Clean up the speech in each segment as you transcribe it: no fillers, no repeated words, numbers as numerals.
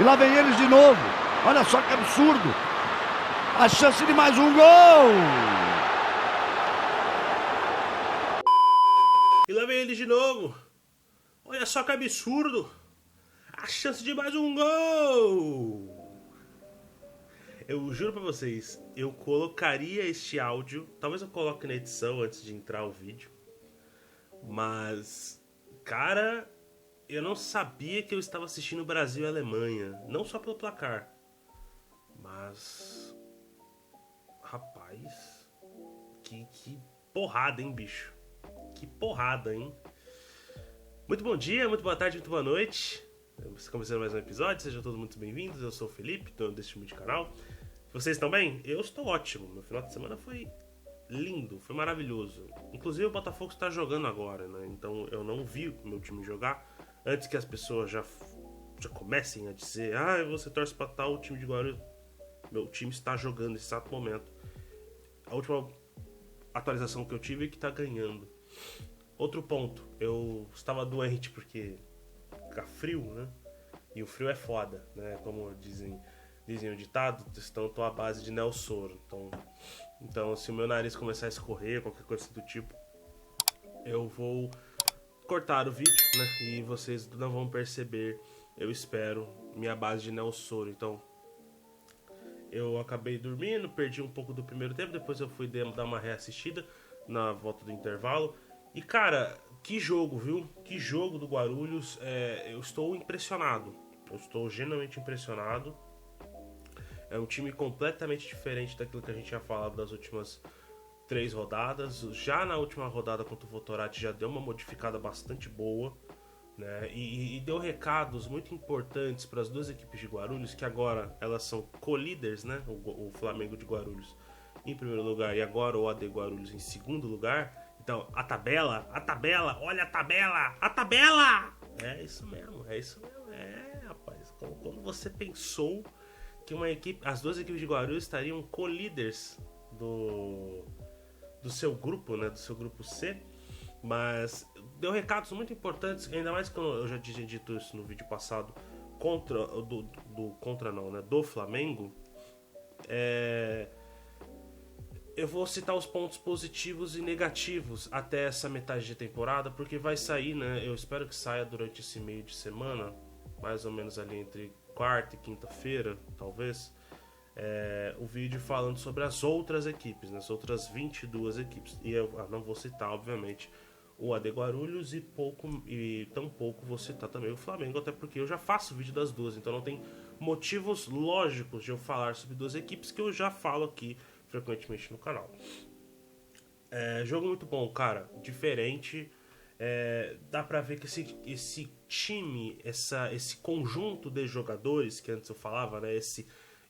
E lá vem eles de novo. Olha só que absurdo. A chance de mais um gol. E lá vem eles de novo. Olha só que absurdo. A chance de mais um gol. Eu juro pra vocês, eu colocaria este áudio. Talvez eu coloque na edição antes de entrar o vídeo. Mas, cara, eu não sabia que eu estava assistindo Brasil e Alemanha. Não só pelo placar. Mas, rapaz, que porrada, hein, bicho? Que porrada, hein? Muito bom dia, muito boa tarde, muito boa noite. Estamos começando mais um episódio, sejam todos muito bem-vindos. Eu sou o Felipe, dono deste humilde canal. Vocês estão bem? Eu estou ótimo. Meu final de semana foi lindo, foi maravilhoso. Inclusive o Botafogo está jogando agora, né? Então eu não vi o meu time jogar antes que as pessoas já comecem a dizer: ah, você torce para tal time de Guarulhos. Meu time está jogando nesse exato momento. A última atualização que eu tive é que está ganhando. Outro ponto, eu estava doente porque fica frio, né? E o frio é foda, né? Como dizem o ditado, estou à base de Nelsoro. Então, se o meu nariz começar a escorrer, qualquer coisa do tipo, eu vou cortar o vídeo, né? E vocês não vão perceber, eu espero, minha base de Nelsoro. Então, eu acabei dormindo, perdi um pouco do primeiro tempo, depois eu fui dar uma reassistida na volta do intervalo. E, cara, que jogo, viu? Que jogo do Guarulhos. Eu estou impressionado. Eu estou genuinamente impressionado. É um time completamente diferente daquilo que a gente tinha falado das últimas 3 rodadas. Já na última rodada contra o Votorati já deu uma modificada bastante boa, né? E deu recados muito importantes para as duas equipes de Guarulhos, que agora elas são co-líderes, né? O Flamengo de Guarulhos em primeiro lugar e agora o AD Guarulhos em segundo lugar. Então, a tabela, olha a tabela! É isso mesmo. Rapaz, quando você pensou que as duas equipes de Guarulhos estariam co-líderes do seu grupo, né, do seu grupo C, mas deu recados muito importantes, ainda mais quando eu já tinha dito isso no vídeo passado do Flamengo. Eu vou citar os pontos positivos e negativos até essa metade de temporada, porque vai sair, né? Eu espero que saia durante esse meio de semana, mais ou menos ali entre quarta e quinta-feira, talvez, o vídeo falando sobre as outras equipes, né? As outras 22 equipes. E eu não vou citar, obviamente, o AD Guarulhos e tampouco vou citar também o Flamengo, até porque eu já faço vídeo das duas, então não tem motivos lógicos de eu falar sobre duas equipes que eu já falo aqui frequentemente no canal. Jogo muito bom, cara, diferente. Dá pra ver que esse time, esse conjunto de jogadores que antes eu falava, né?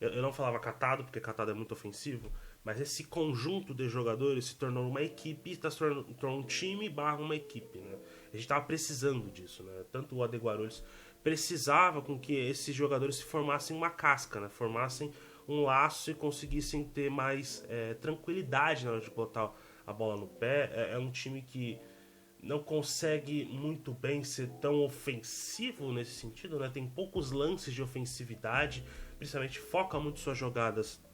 Eu não falava catado, porque catado é muito ofensivo, mas esse conjunto de jogadores se tornou uma equipe, se tornou um time barra uma equipe, né? A gente tava precisando disso, né? Tanto o AD Guarulhos precisava com que esses jogadores se formassem uma casca, né? Formassem um laço e conseguissem ter mais tranquilidade na hora de botar a bola no pé. É um time que não consegue muito bem ser tão ofensivo nesse sentido, né? Tem poucos lances de ofensividade, principalmente foca muito suas jogadas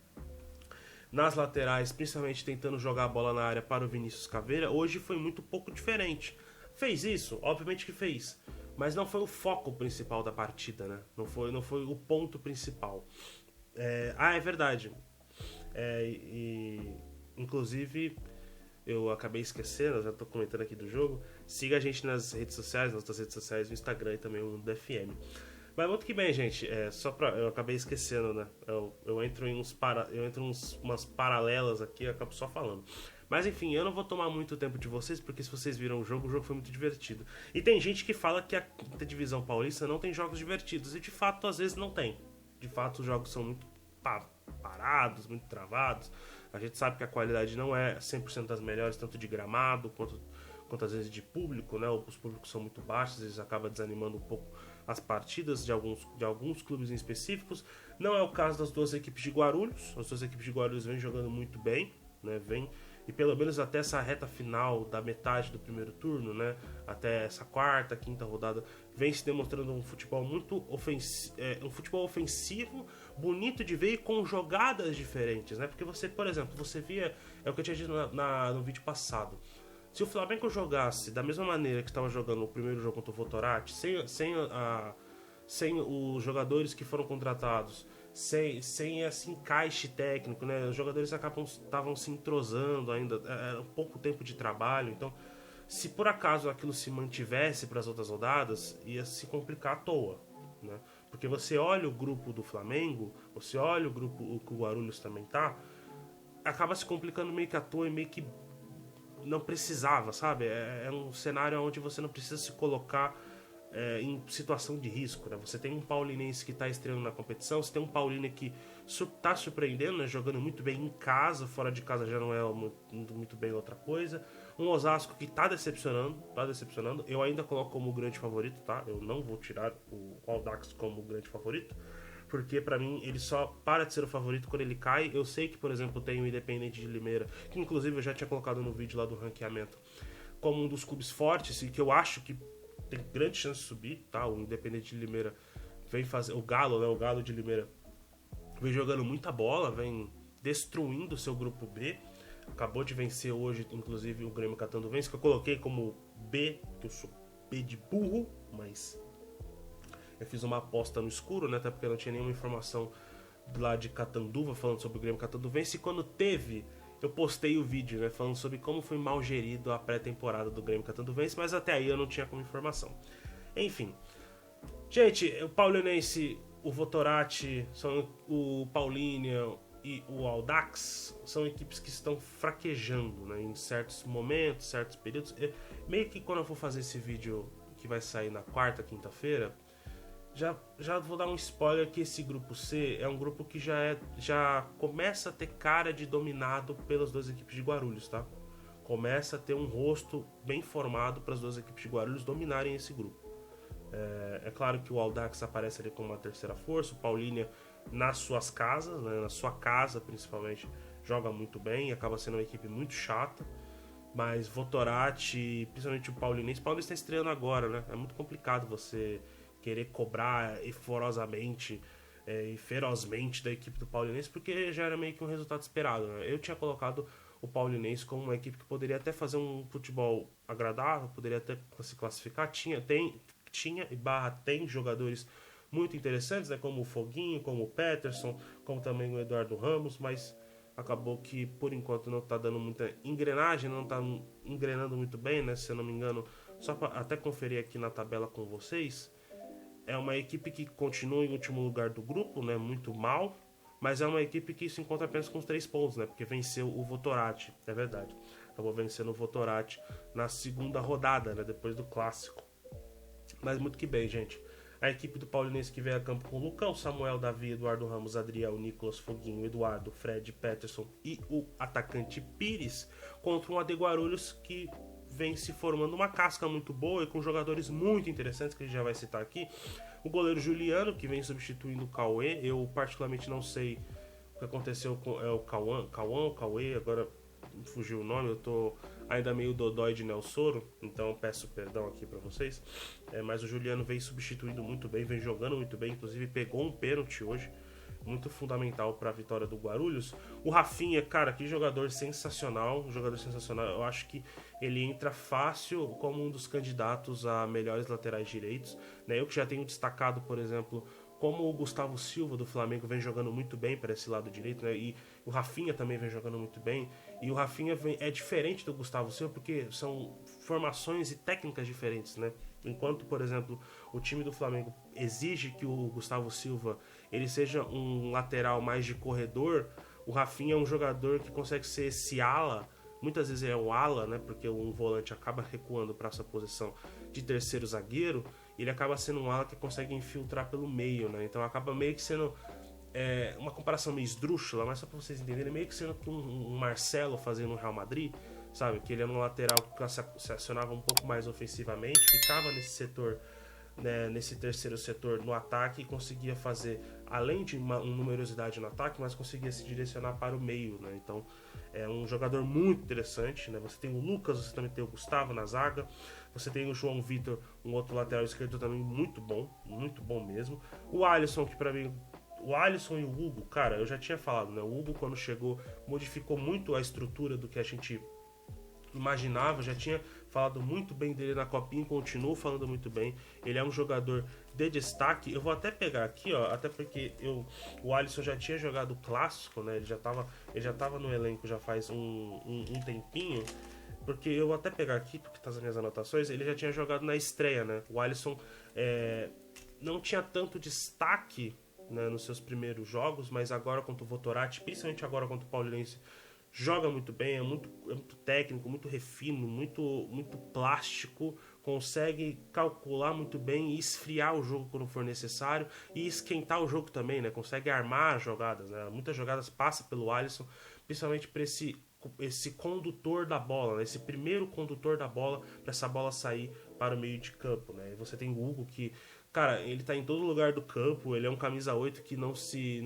nas laterais, principalmente tentando jogar a bola na área para o Vinícius Caveira. Hoje foi muito pouco diferente. Fez isso? Obviamente que fez, mas não foi o foco principal da partida, né? Não foi o ponto principal. É verdade. Inclusive, eu acabei esquecendo, eu já tô comentando aqui do jogo. Siga a gente nas redes sociais, nas outras redes sociais, no Instagram e também no DFM. Mas muito que bem, gente. Eu acabei esquecendo, né? Eu entro em umas paralelas aqui e acabo só falando. Mas enfim, eu não vou tomar muito tempo de vocês, porque se vocês viram o jogo foi muito divertido. E tem gente que fala que a quinta divisão paulista não tem jogos divertidos, e de fato, às vezes não tem. De fato, os jogos são muito parados, muito travados. A gente sabe que a qualidade não é 100% das melhores, tanto de gramado quanto às vezes de público, né? Os públicos são muito baixos, eles acabam desanimando um pouco as partidas de alguns clubes em específicos. Não é o caso das duas equipes de Guarulhos. As duas equipes de Guarulhos vêm jogando muito bem, né? Vêm e pelo menos até essa reta final da metade do primeiro turno, né, até essa quarta, quinta rodada, vem se demonstrando um futebol muito um futebol ofensivo, bonito de ver e com jogadas diferentes, né? Porque você, por exemplo, você via, é o que eu tinha dito no vídeo passado, se o Flamengo jogasse da mesma maneira que estava jogando no primeiro jogo contra o Votorati, sem os jogadores que foram contratados, sem esse encaixe técnico, né? Os jogadores estavam se entrosando ainda, era pouco tempo de trabalho, então se por acaso aquilo se mantivesse para as outras rodadas, ia se complicar à toa, né? Porque você olha o grupo do Flamengo, você olha o grupo que o Guarulhos também tá, acaba se complicando meio que à toa e meio que não precisava, sabe? É um cenário onde você não precisa se colocar em situação de risco, né? Você tem um paulinense que está estreando na competição, você tem um Paulínia que está surpreendendo, né? Jogando muito bem em casa, fora de casa já não é muito bem outra coisa. Um Osasco que está decepcionando. Eu ainda coloco como grande favorito, tá? Eu não vou tirar o Audax como grande favorito, porque pra mim ele só para de ser o favorito quando ele cai. Eu sei que, por exemplo, tem o Independente de Limeira, que inclusive eu já tinha colocado no vídeo lá do ranqueamento, como um dos clubes fortes e que eu acho que tem grande chance de subir, tá? O Independente de Limeira vem fazer... O Galo, né? O Galo de Limeira vem jogando muita bola, vem destruindo o seu grupo B. Acabou de vencer hoje, inclusive, o Grêmio Catanduvense, que eu coloquei como B, que eu sou B de burro, mas eu fiz uma aposta no escuro, né? Até porque eu não tinha nenhuma informação lá de Catanduva falando sobre o Grêmio Catanduvense. E quando teve, eu postei o vídeo, né? Falando sobre como foi mal gerido a pré-temporada do Grêmio Catanduvense, mas até aí eu não tinha como informação. Enfim. Gente, o Paulinense, o Votorati, o Paulínia e o Audax são equipes que estão fraquejando, né? Em certos momentos, certos períodos. Meio que quando eu for fazer esse vídeo que vai sair na quarta, quinta-feira, já vou dar um spoiler que esse grupo C é um grupo que já começa a ter cara de dominado pelas duas equipes de Guarulhos, tá? Começa a ter um rosto bem formado para as duas equipes de Guarulhos dominarem esse grupo. É claro que o Audax aparece ali como uma terceira força, o Paulínia nas suas casas, né, na sua casa principalmente, joga muito bem, acaba sendo uma equipe muito chata, mas Votorati, principalmente o Paulinense está estreando agora, né? É muito complicado você querer cobrar ferozmente da equipe do Paulinense, porque já era meio que um resultado esperado, né? Eu tinha colocado o Paulinense como uma equipe que poderia até fazer um futebol agradável, poderia até se classificar, tem jogadores muito interessantes, né, como o Foguinho, como o Peterson, como também o Eduardo Ramos, mas acabou que por enquanto não está dando muita engrenagem, não está engrenando muito bem, né, se eu não me engano, só para até conferir aqui na tabela com vocês, é uma equipe que continua em último lugar do grupo, né, muito mal, mas é uma equipe que se encontra apenas com os 3 pontos, né, porque venceu o Votorati, é verdade, acabou vencendo o Votorati na segunda rodada, né, depois do clássico. Mas muito que bem, gente. A equipe do Paulinense que veio a campo com o Lucão, Samuel, Davi, Eduardo Ramos, Adriel, Nicolas, Foguinho, Eduardo, Fred, Peterson e o atacante Pires, contra um AD Guarulhos que vem se formando uma casca muito boa e com jogadores muito interessantes que a gente já vai citar aqui. O goleiro Juliano, que vem substituindo o Cauê. Eu particularmente não sei o que aconteceu com o Cauê, agora fugiu o nome, eu tô ainda meio dodói de Nelsoro, então peço perdão aqui pra vocês, mas o Juliano vem substituindo muito bem, vem jogando muito bem, inclusive pegou um pênalti hoje, muito fundamental para a vitória do Guarulhos. O Rafinha, cara, que jogador sensacional, eu acho que ele entra fácil como um dos candidatos a melhores laterais direitos, né? Eu que já tenho destacado, por exemplo, como o Gustavo Silva do Flamengo vem jogando muito bem para esse lado direito, né? E o Rafinha também vem jogando muito bem. E o Rafinha é diferente do Gustavo Silva porque são formações e técnicas diferentes, né? Enquanto, por exemplo, o time do Flamengo exige que o Gustavo Silva ele seja um lateral mais de corredor, o Rafinha é um jogador que consegue ser esse ala. Muitas vezes é o ala, né? Porque um volante acaba recuando para essa posição de terceiro zagueiro. Ele acaba sendo um ala que consegue infiltrar pelo meio, né? Então acaba meio que sendo uma comparação meio esdrúxula, mas só pra vocês entenderem, meio que sendo um Marcelo fazendo no Real Madrid, sabe? Que ele era um lateral que se acionava um pouco mais ofensivamente, ficava nesse setor né, nesse terceiro setor no ataque e conseguia fazer, além de uma numerosidade no ataque, mas conseguia se direcionar para o meio, né? Então é um jogador muito interessante, né? Você tem o Lucas, você também tem o Gustavo na zaga, você tem o João Vitor, um outro lateral esquerdo também muito bom mesmo. O Alisson, que para mim, o Alisson e o Hugo, cara, eu já tinha falado, né? O Hugo, quando chegou, modificou muito a estrutura do que a gente imaginava, já tinha falado muito bem dele na Copinha e continuo falando muito bem. Ele é um jogador de destaque. Eu vou até pegar aqui, ó, até porque o Alisson já tinha jogado o clássico, né? Ele já tava no elenco já faz um tempinho. Porque eu vou até pegar aqui, porque tá nas minhas anotações, ele já tinha jogado na estreia, né? O Alisson não tinha tanto destaque, né, nos seus primeiros jogos, mas agora contra o Votorati, principalmente agora contra o Paulinense, joga muito bem, é muito técnico, muito refino, muito plástico, consegue calcular muito bem e esfriar o jogo quando for necessário e esquentar o jogo também, né? Consegue armar as jogadas, né? Muitas jogadas passam pelo Alisson, principalmente para esse condutor da bola, né? Esse primeiro condutor da bola para essa bola sair para o meio de campo, né? E você tem o Hugo que, cara, ele tá em todo lugar do campo, ele é um camisa 8 que não se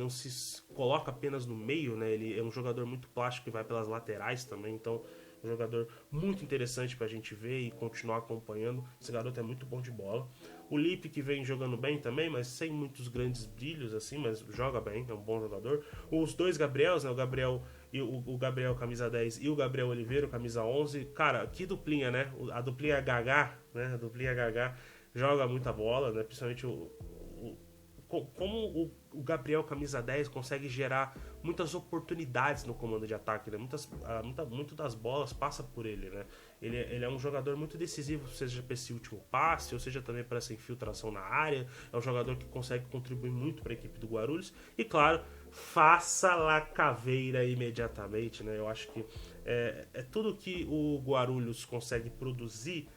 coloca apenas no meio, né? Ele é um jogador muito plástico que vai pelas laterais também, então um jogador muito interessante pra gente ver e continuar acompanhando. Esse garoto é muito bom de bola. O Lipe, que vem jogando bem também, mas sem muitos grandes brilhos assim, mas joga bem, é um bom jogador. Os dois Gabriels, né? O Gabriel e o Gabriel camisa 10 e o Gabriel Oliveira camisa 11. Cara, que duplinha, né? A duplinha Gagá, né? A duplinha Gagá joga muita bola, né? Principalmente como o Gabriel camisa 10 consegue gerar muitas oportunidades no comando de ataque, né? Muito das bolas passa por ele, né? Ele é um jogador muito decisivo, seja para esse último passe, ou seja também para essa infiltração na área. É um jogador que consegue contribuir muito para a equipe do Guarulhos. E claro, faça lá caveira imediatamente, né? Eu acho que é tudo que o Guarulhos consegue produzir,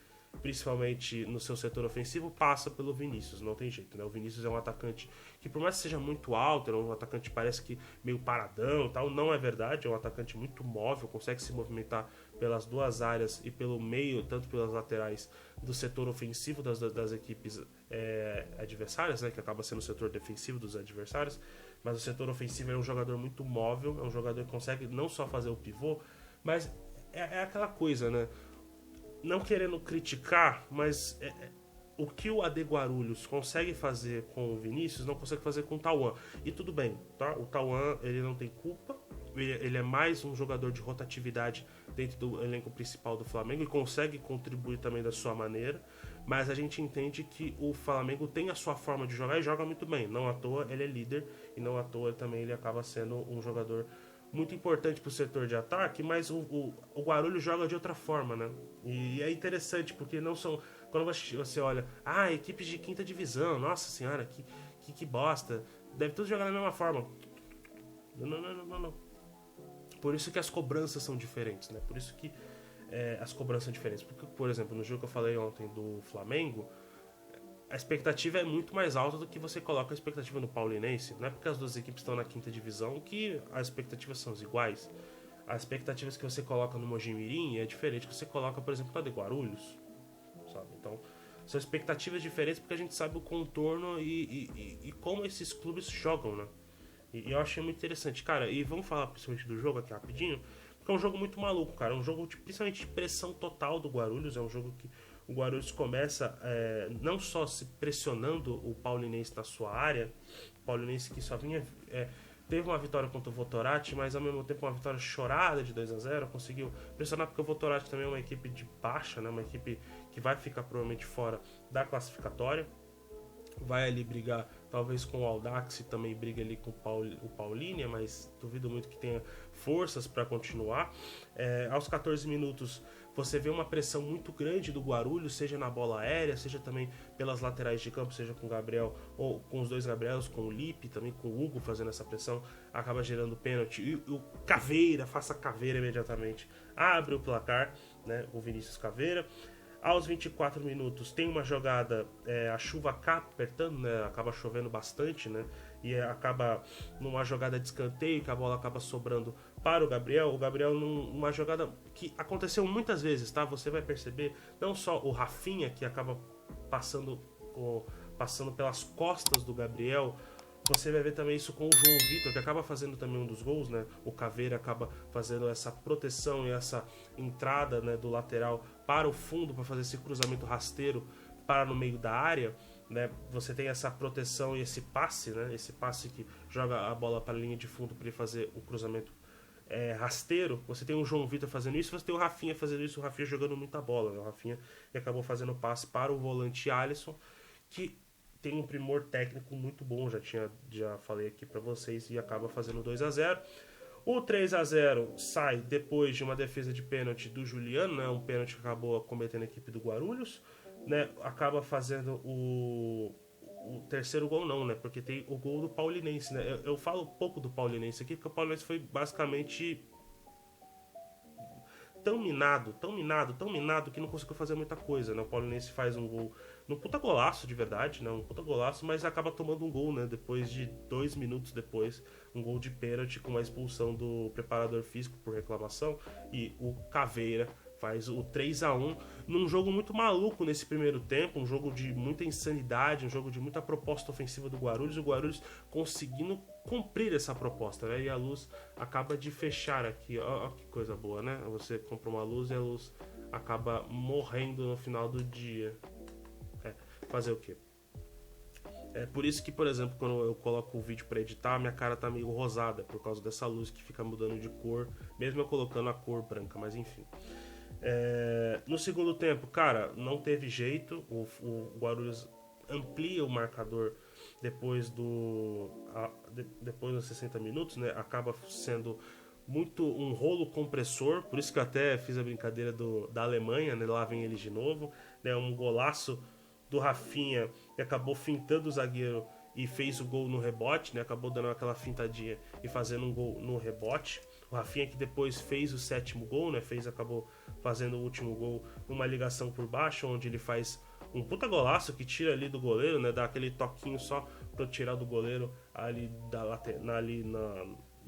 principalmente no seu setor ofensivo, passa pelo Vinícius, não tem jeito, né? O Vinícius é um atacante que, por mais que seja muito alto, é um atacante que parece que meio paradão e tal, não é verdade, é um atacante muito móvel, consegue se movimentar pelas duas áreas e pelo meio, tanto pelas laterais do setor ofensivo das equipes adversárias, né? Que acaba sendo o setor defensivo dos adversários, mas o setor ofensivo é um jogador muito móvel, é um jogador que consegue não só fazer o pivô, mas é aquela coisa, né? Não querendo criticar, mas o que o AD Guarulhos consegue fazer com o Vinícius não consegue fazer com o Tauan. E tudo bem, tá? O Tauan, ele não tem culpa, ele é mais um jogador de rotatividade dentro do elenco principal do Flamengo e consegue contribuir também da sua maneira, mas a gente entende que o Flamengo tem a sua forma de jogar e joga muito bem. Não à toa ele é líder e não à toa também ele acaba sendo um jogador muito importante para o setor de ataque, mas o Guarulhos joga de outra forma, né? E é interessante, porque não são... Quando você olha, equipes de quinta divisão, nossa senhora, que bosta, deve tudo jogar da mesma forma. Não. Por isso que as cobranças são diferentes, né? Por isso que as cobranças são diferentes. Porque, por exemplo, no jogo que eu falei ontem do Flamengo, a expectativa é muito mais alta do que você coloca a expectativa no Paulinense. Não é porque as duas equipes estão na quinta divisão que as expectativas são iguais. As expectativas que você coloca no Mojimirim é diferente que você coloca, por exemplo, no Guarulhos, sabe? Então, são expectativas diferentes porque a gente sabe o contorno e como esses clubes jogam, né? E eu achei muito interessante, cara. E vamos falar principalmente do jogo aqui rapidinho, porque é um jogo muito maluco, cara. É um jogo principalmente de pressão total do Guarulhos. É um jogo que o Guarulhos começa não só se pressionando o Paulinense na sua área, o Paulinense que só vinha... teve uma vitória contra o Votorati, mas ao mesmo tempo uma vitória chorada de 2-0, conseguiu pressionar porque o Votorati também é uma equipe de baixa, né? Uma equipe que vai ficar provavelmente fora da classificatória, vai ali brigar talvez com o Audax e também briga ali com o Paulínia, mas duvido muito que tenha forças para continuar. Aos 14 minutos você vê uma pressão muito grande do Guarulhos, seja na bola aérea, seja também pelas laterais de campo, seja com o Gabriel, ou com os dois Gabriels, com o Lipe, também com o Hugo fazendo essa pressão, acaba gerando pênalti. E o Caveira, faça Caveira imediatamente, abre o placar, né, o Vinícius Caveira. Aos 24 minutos tem uma jogada, a chuva acaba apertando, né, acaba chovendo bastante, né, e acaba numa jogada de escanteio que a bola acaba sobrando para o Gabriel. O Gabriel numa jogada que aconteceu muitas vezes, tá? Você vai perceber, não só o Rafinha que acaba passando passando pelas costas do Gabriel. Você vai ver também isso com o João Vitor, que acaba fazendo também um dos gols, né? O Caveira acaba fazendo essa proteção e essa entrada, né, do lateral para o fundo, para fazer esse cruzamento rasteiro para no meio da área, né? Você tem essa proteção e esse passe, né? Esse passe que joga a bola para a linha de fundo para ele fazer o cruzamento rasteiro. Você tem o João Vitor fazendo isso, você tem o Rafinha fazendo isso, o Rafinha jogando muita bola, né? O Rafinha acabou fazendo passe para o volante Alisson, que tem um primor técnico muito bom, já falei aqui para vocês, e acaba fazendo 2-0. O 3-0 sai depois de uma defesa de pênalti do Juliano, né? Um pênalti que acabou cometendo a equipe do Guarulhos, né? Acaba fazendo o terceiro gol não, né? Porque tem o gol do Paulinense, né? Eu falo pouco do Paulinense aqui, porque o Paulinense foi basicamente tão minado, que não conseguiu fazer muita coisa, né? O Paulinense faz um gol num puta golaço, de verdade, né? Um puta golaço, mas acaba tomando um gol, né? Depois de 2 minutos depois, um gol de pênalti com a expulsão do preparador físico por reclamação, e o Caveira faz o 3-1 num jogo muito maluco nesse primeiro tempo, um jogo de muita insanidade, um jogo de muita proposta ofensiva do Guarulhos, o Guarulhos conseguindo cumprir essa proposta, né? E a Luz acaba de fechar aqui, ó, que coisa boa, né? Você compra uma luz e a luz acaba morrendo no final do dia. Fazer o quê? É por isso que, por exemplo, quando eu coloco o vídeo para editar, minha cara tá meio rosada, por causa dessa luz que fica mudando de cor, mesmo eu colocando a cor branca, mas enfim. No segundo tempo, cara, não teve jeito, o Guarulhos amplia o marcador depois dos 60 minutos, né? Acaba sendo muito um rolo compressor, por isso que eu até fiz a brincadeira da Alemanha, né? Lá vem eles de novo, né? Um golaço do Rafinha, que acabou fintando o zagueiro e fez o gol no rebote, né? Acabou dando aquela fintadinha e fazendo um gol no rebote. O Rafinha que depois fez o 7º gol, né? Acabou fazendo o último gol numa ligação por baixo, onde ele faz um puta golaço que tira ali do goleiro, né? Dá aquele toquinho só para tirar do goleiro ali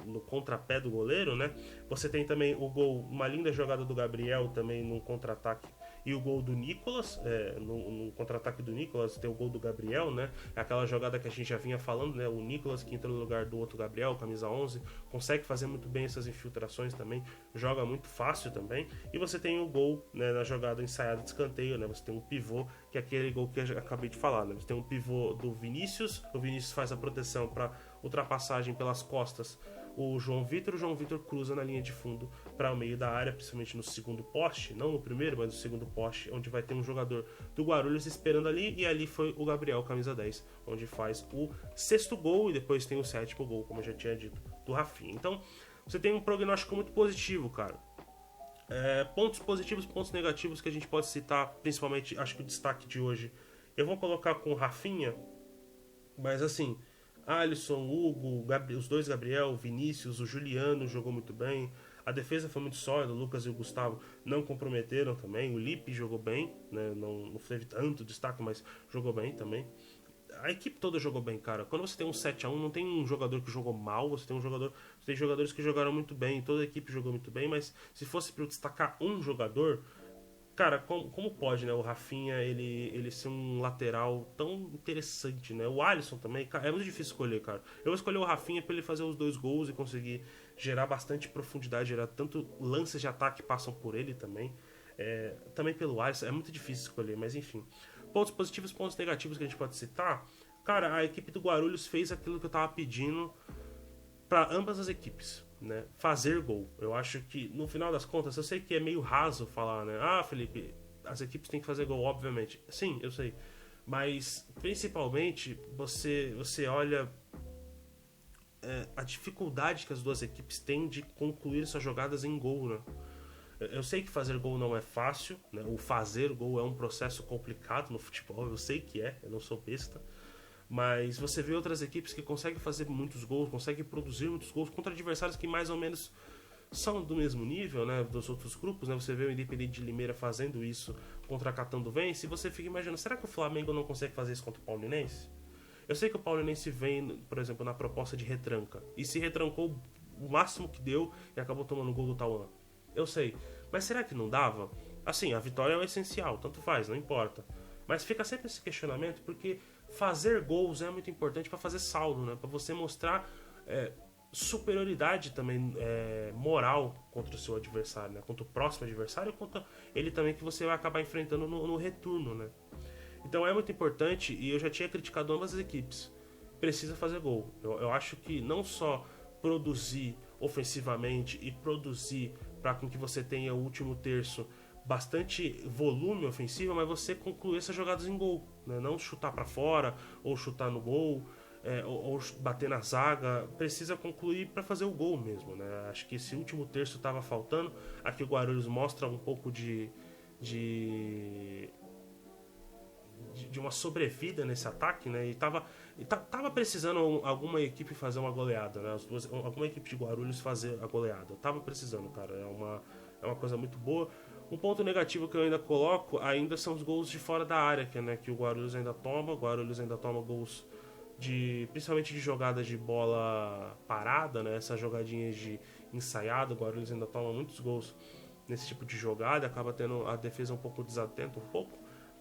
no contrapé do goleiro, né? Você tem também o gol, uma linda jogada do Gabriel também no contra-ataque, e o gol do Nicolas, no contra-ataque do Nicolas tem o gol do Gabriel, né? É aquela jogada que a gente já vinha falando, né? O Nicolas que entra no lugar do outro Gabriel, camisa 11, consegue fazer muito bem essas infiltrações também, joga muito fácil também. E você tem o gol, né, na jogada ensaiada de escanteio, né? Você tem um pivô, que é aquele gol que eu acabei de falar, né? Você tem um pivô do Vinícius, o Vinícius faz a proteção para ultrapassagem pelas costas o João Vitor cruza na linha de fundo para o meio da área, principalmente no segundo poste, não no primeiro, mas no segundo poste, onde vai ter um jogador do Guarulhos esperando ali, e ali foi o Gabriel, camisa 10, onde faz o 6º gol, e depois tem o 7º gol, como eu já tinha dito, do Rafinha. Então, você tem um prognóstico muito positivo, cara. Pontos positivos, pontos negativos que a gente pode citar, principalmente, acho que o destaque de hoje, eu vou colocar com o Rafinha, mas assim, Alisson, Hugo, os dois Gabriel, Vinícius, o Juliano jogou muito bem. A defesa foi muito sólida, o Lucas e o Gustavo não comprometeram também. O Lipe jogou bem, né? Não teve tanto destaque, mas jogou bem também. A equipe toda jogou bem, cara. Quando você tem um 7-1, não tem um jogador que jogou mal, você tem jogadores que jogaram muito bem, toda a equipe jogou muito bem, mas se fosse para eu destacar um jogador, cara, como pode, né, o Rafinha, ele ser um lateral tão interessante, né? O Alisson também, cara, é muito difícil escolher, cara. Eu vou escolher o Rafinha pra ele fazer os 2 gols e conseguir gerar bastante profundidade, gerar tanto lances de ataque que passam por ele também. Também pelo Alisson, é muito difícil escolher, mas enfim. Pontos positivos, pontos negativos que a gente pode citar. Cara, a equipe do Guarulhos fez aquilo que eu tava pedindo para ambas as equipes, né? Fazer gol. Eu acho que, no final das contas, eu sei que é meio raso falar, né? Ah, Felipe, as equipes têm que fazer gol, obviamente. Sim, eu sei. Mas, principalmente, você olha a dificuldade que as duas equipes têm de concluir suas jogadas em gol, né? Eu sei que fazer gol não é fácil, né? O fazer gol é um processo complicado no futebol, eu sei que eu não sou besta. Mas você vê outras equipes que conseguem fazer muitos gols, conseguem produzir muitos gols contra adversários que mais ou menos são do mesmo nível, né, dos outros grupos, né? Você vê o Independente de Limeira fazendo isso contra a Catanduvense e você fica imaginando, será que o Flamengo não consegue fazer isso contra o Paulinense? Eu sei que o Paulinense vem, por exemplo, na proposta de retranca e se retrancou o máximo que deu e acabou tomando o gol do Tauan. Eu sei, mas será que não dava? Assim, a vitória é o essencial, tanto faz, não importa. Mas fica sempre esse questionamento, porque fazer gols é muito importante para fazer saldo, né? Para você mostrar superioridade também moral contra o seu adversário, né? Contra o próximo adversário, contra ele também que você vai acabar enfrentando no retorno, né? Então é muito importante, e eu já tinha criticado ambas as equipes. Precisa fazer gol. Eu acho que não só produzir ofensivamente e produzir para que você tenha o último terço bastante volume ofensivo, mas você concluir essas jogadas em gol, né? Não chutar para fora ou chutar no gol, ou bater na zaga. Precisa concluir para fazer o gol mesmo, né? Acho que esse último terço estava faltando. Aqui o Guarulhos mostra um pouco de uma sobrevida nesse ataque, né? E tava precisando alguma equipe fazer uma goleada, né? Alguma equipe de Guarulhos fazer a goleada. Tava precisando, cara. É uma coisa muito boa. Um ponto negativo que eu ainda coloco ainda são os gols de fora da área, que o Guarulhos ainda toma. O Guarulhos ainda toma gols principalmente de jogadas de bola parada, né? Essas jogadinhas de ensaiado. O Guarulhos ainda toma muitos gols nesse tipo de jogada, acaba tendo a defesa um pouco desatenta,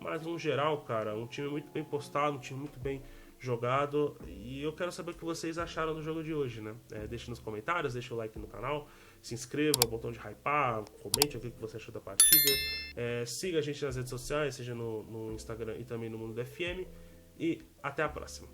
mas no geral, cara, um time muito bem postado, um time muito bem jogado, e eu quero saber o que vocês acharam do jogo de hoje, né? Deixe nos comentários, deixe o like no canal, se inscreva, o botão de hypar, comente o que você achou da partida, siga a gente nas redes sociais, seja no Instagram e também no Mundo do FM, e até a próxima.